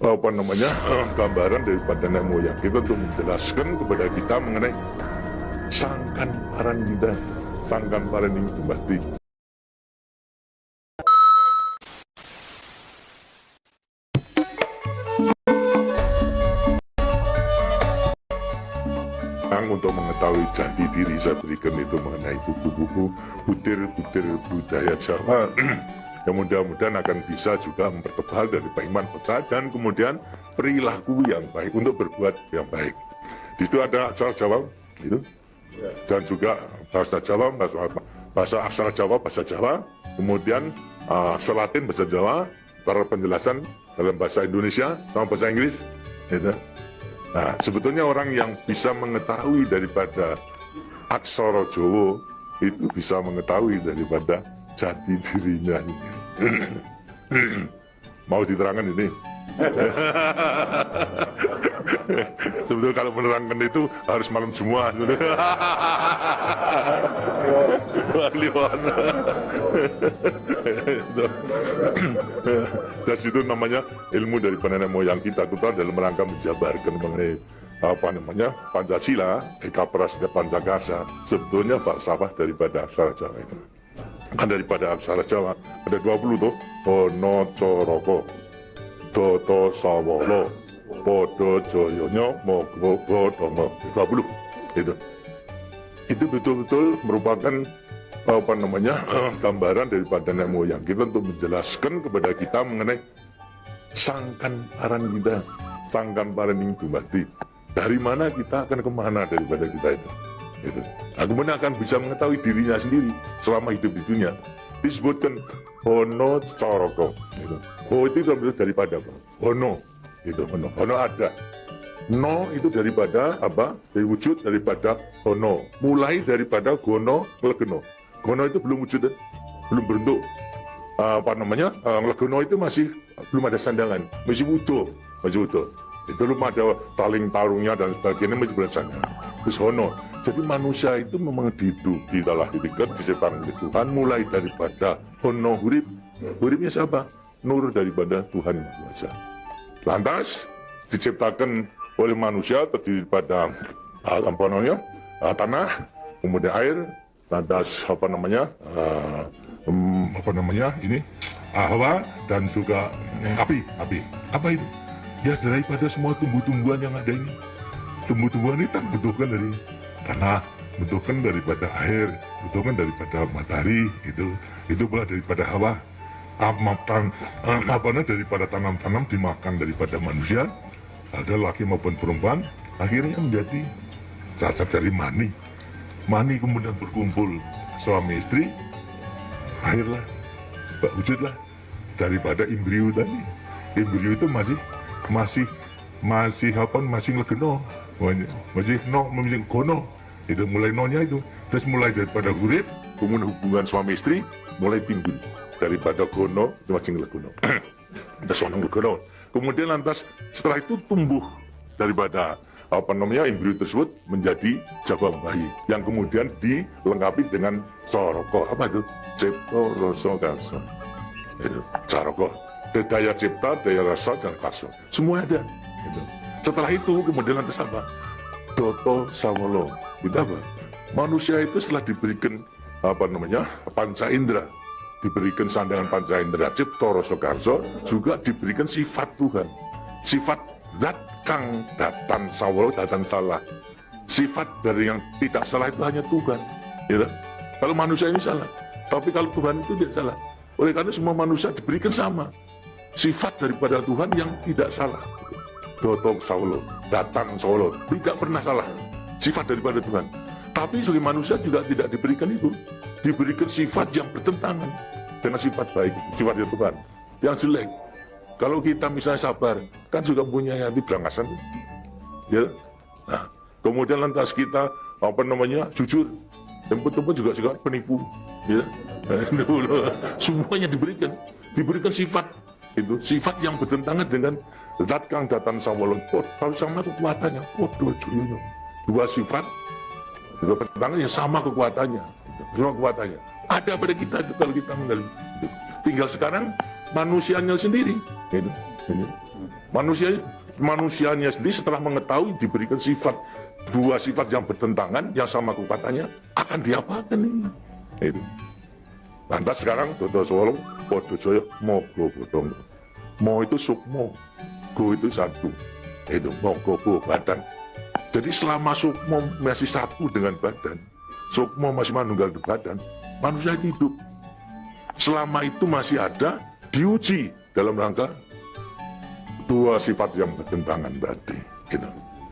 gambaran daripada nenek moyang kita untuk menjelaskan kepada kita mengenai sangkan paran kita, sangkan paran ini kembali. Untuk mengetahui jati diri saya berikan itu mengenai buku-buku butir-butir budaya Jawa yang mudah-mudahan akan bisa juga mempertebal dari iman kita dan kemudian perilaku yang baik untuk berbuat yang baik. Di situ ada aksara Jawa gitu, dan juga bahasa Jawa, bahasa aksara Jawa, bahasa Jawa, kemudian aksara Latin, bahasa Jawa, penjelasan dalam bahasa Indonesia sama bahasa Inggris gitu. Nah, sebetulnya orang yang bisa mengetahui daripada aksara Jawa itu bisa mengetahui daripada jati dirinya. Mau diterangkan ini? Sebetulnya kalau menerangkan itu harus malam semua. Dan itu namanya ilmu dari nenek moyang kita itu dalam rangka menjabarkan mengenai Pancasila, Eka Prasida Pancakarsa, sebetulnya falsafah daripada aksara Jawa itu. Kan daripada aksara Jawa ada 20 tuh, Ono Coroko, Toto Sawolo, Podo Joyonyo, Mogo Domo, 20 itu. Itu betul-betul merupakan gambaran daripada nenek moyang kita untuk menjelaskan kepada kita mengenai sangkan paran kita, sangkan paran ini mati. Dari mana kita akan kemana daripada kita itu. Gitu. Nah, kemudian akan bisa mengetahui dirinya sendiri selama hidup di dunia. Disebutkan Hono Coroko. Gitu. Ho itu daripada apa? Hono. Gitu. Hono ada. No itu daripada apa? Dari wujud daripada Hono. Mulai daripada Gono Legeno. Gono itu belum wujud, belum bentuk. Legono itu masih belum ada sandangan, masih utuh, itu belum ada taling tarungnya dan sebagainya, masih belum sandangan. Terus Hono, jadi manusia itu memang diciptakan oleh Tuhan mulai daripada Hono hurip. Huripnya siapa? Nur daripada Tuhan Yang Kuasa. Lantas diciptakan oleh manusia terdiri pada tanah, kemudian air, lantas hawa dan juga api. Apa itu? Ya daripada semua tumbuh-tumbuhan yang ada ini. Tumbuh-tumbuhan ini kan butuhkan dari tanah, butuhkan daripada air, butuhkan daripada matahari, itu pula daripada hawa. Daripada tanam-tanam dimakan daripada manusia, ada laki maupun perempuan, akhirnya menjadi cacat dari mani. Mani kemudian berkumpul suami istri, akhirlah wujudlah daripada embrio tadi. Embrio itu masih legeno, masih memiliki gono. Itu mulai nonya itu, terus mulai daripada hurip, kemudian hubungan suami istri mulai timbul daripada gono masing legono. Legono. Kemudian lantas setelah itu tumbuh daripada embrio tersebut menjadi jagung bayi yang kemudian dilengkapi dengan coroko. Apa itu? Cipta rasa karsa. Itu coroko. Daya cipta, daya rasa dan karsa. Semua ada. Itu. Setelah itu kemudian lantas apa? Toto Sawolo. Itu apa? Manusia itu setelah diberikan panca indera, diberikan sandangan panca indera, cipta rasa karsa, juga diberikan sifat Tuhan. Sifat zat kang datan sawolo, datan salah. Sifat dari yang tidak salah itu hanya Tuhan. Ya, kalau manusia ini salah, tapi kalau Tuhan itu tidak salah. Oleh karena semua manusia diberikan sama sifat daripada Tuhan yang tidak salah. Dotok sawolo, datan sawolo, tidak pernah salah. Sifat daripada Tuhan. Tapi sebagai manusia juga tidak diberikan itu. Diberikan sifat yang bertentangan dengan sifat baik, sifatnya Tuhan. Yang jelek. Kalau kita misalnya sabar, kan juga punya hati berangasan. Ya. Nah, kemudian lantas kita jujur, yang betul-betul juga penipu. Ya. Semuanya diberikan sifat itu, sifat yang bertentangan dengan zat kang datan sawolon. Tahu sama kekuatannya. Dua sifat juga bertentangan yang sama kekuatannya. Semua kekuatannya ada pada kita itu kalau kita mengenal. Tinggal sekarang manusianya sendiri. Ini. Manusianya sendiri setelah mengetahui diberikan dua sifat yang bertentangan, yang sama kekuatannya, akan diapakan ini? Itu. Lantas sekarang Dodo Solo, Podo Joyo, Mogo Bodong. Mo itu sukmo, go itu satu. Itu mogo go badan. Jadi selama sukmo masih satu dengan badan, sukmo masih manunggal di badan, manusia hidup. Selama itu masih ada, diuji dalam rangka dua sifat yang bertentangan tadi.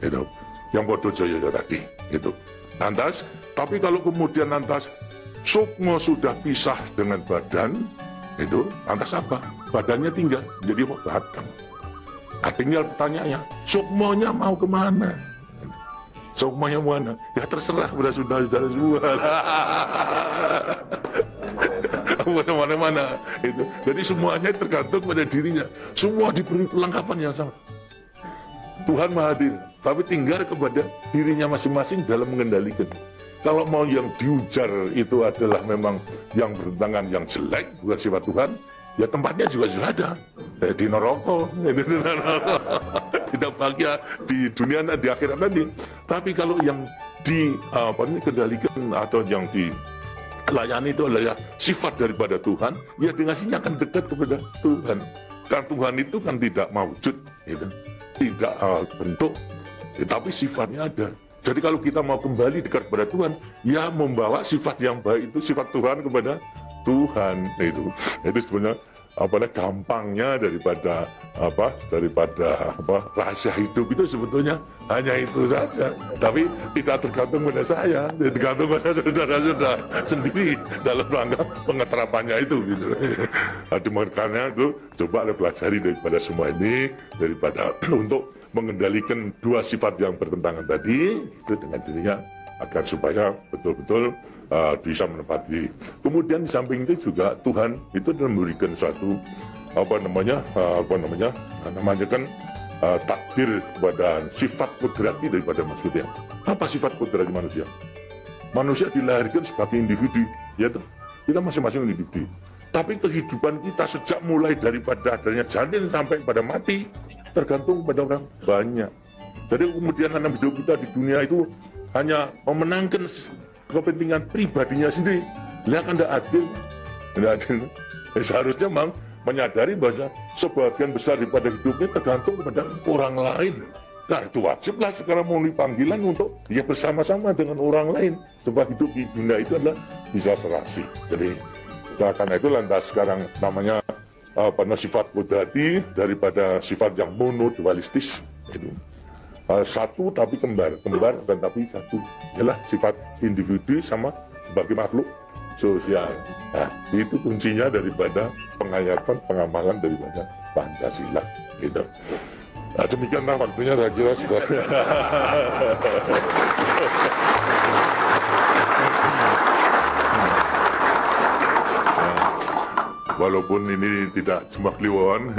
Itu. Yang Podo Joyo tadi. Itu. Lantas, tapi kalau kemudian lantas sukmo sudah pisah dengan badan, itu lantas apa? Badannya tinggal jadi badan. Nah, tinggal pertanyaannya, sukmonya mau kemana? Sukmonya mana? Ya terserah kepada saudara-saudara semua. Mana-mana itu. Jadi semuanya tergantung pada dirinya. Semua diberi perlengkapan yang sama. Tuhan Maha Hadir, tapi tinggal kepada dirinya masing-masing dalam mengendalikan. Kalau mau yang diujar itu adalah memang yang bertentangan, yang jelek, bukan sifat Tuhan, ya tempatnya juga sudah ada. Di neraka, tidak bahagia di dunia dan di akhirat tadi. Tapi kalau yang dikendalikan atau yang dilayani itu adalah sifat daripada Tuhan, ya dikasihnya akan dekat kepada Tuhan. Karena Tuhan itu kan tidak mewujud, gitu. Tidak bentuk, tapi sifatnya ada. Jadi kalau kita mau kembali dekat kepada Tuhan, ya membawa sifat yang baik itu, sifat Tuhan kepada Tuhan. Itu sebenarnya gampangnya daripada rahasia hidup itu sebetulnya hanya itu saja. Tapi tidak tergantung pada saya, tergantung pada saudara-saudara sendiri dalam rangka pengeterapannya itu. Gitu. Karena itu coba pelajari daripada semua ini, daripada untuk mengendalikan dua sifat yang bertentangan tadi itu dengan dirinya agar supaya betul-betul bisa menepati. Kemudian di samping itu juga Tuhan itu memberikan suatu takdir kepada sifat kodrati daripada manusia. Apa sifat kodrati manusia? Manusia dilahirkan sebagai individu, ya toh? Kita masing-masing individu. Tapi kehidupan kita sejak mulai daripada adanya janin sampai pada mati tergantung pada orang banyak. Jadi kemudian anak hidup kita di dunia itu hanya memenangkan kepentingan pribadinya sendiri. Lihat kan tidak adil. Seharusnya memang menyadari bahwa sebagian besar daripada hidupnya tergantung kepada orang lain. Nah itu wajiblah sekarang memenuhi panggilan untuk ya bersama-sama dengan orang lain. Sebab hidup di dunia itu adalah bisa serasi. Jadi karena itu lantas sekarang namanya sifat kodrati daripada sifat yang monodualistis itu. Satu tapi kembar dan tapi satu. Ialah sifat individu sama sebagai makhluk sosial. Nah, itu kuncinya daripada penghayatan, pengamalan daripada Pancasila. Gitu. Nah, demikianlah waktunya saya kira sudah. Walaupun ini tidak cuma kliwon,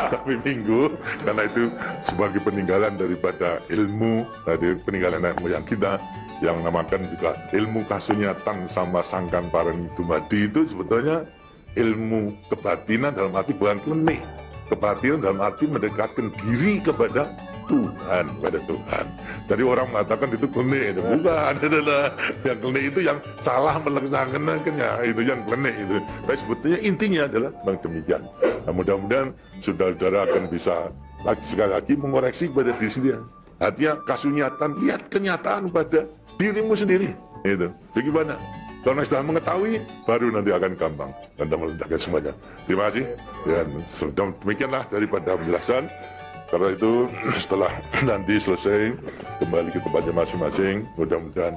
tapi minggu, karena itu sebagai peninggalan daripada ilmu, dari peninggalan nenek moyang kita, yang namakan juga ilmu kasunyatan sama sangkan pareng dumadi itu sebetulnya ilmu kebatinan dalam arti bukan klenik. Kebatinan dalam arti mendekatkan diri kepada Tuhan, pada Tuhan. Jadi orang mengatakan itu klenik, itu bukan. Yang klenik itu yang salah melaksanakannya, itu yang klenik itu. Tapi sebetulnya intinya adalah demikian. Nah, mudah-mudahan saudara-saudara akan bisa sekali lagi mengoreksi kepada diri sendiri. Artinya kasunyatan, lihat kenyataan pada dirimu sendiri. Itu. Bagaimana? Kalau sudah mengetahui, baru nanti akan gampang dan meletakkan semuanya. Terima kasih. Dan demikianlah daripada penjelasan. Karena itu setelah nanti selesai kembali ke tempatnya masing-masing, mudah-mudahan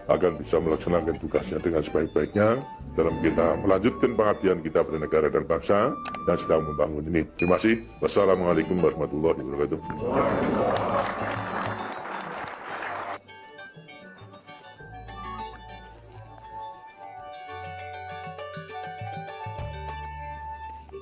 akan bisa melaksanakan tugasnya dengan sebaik-baiknya dalam kita melanjutkan pengabdian kita pada negara dan bangsa yang sedang membangun ini. Terima kasih. Wassalamualaikum warahmatullahi wabarakatuh.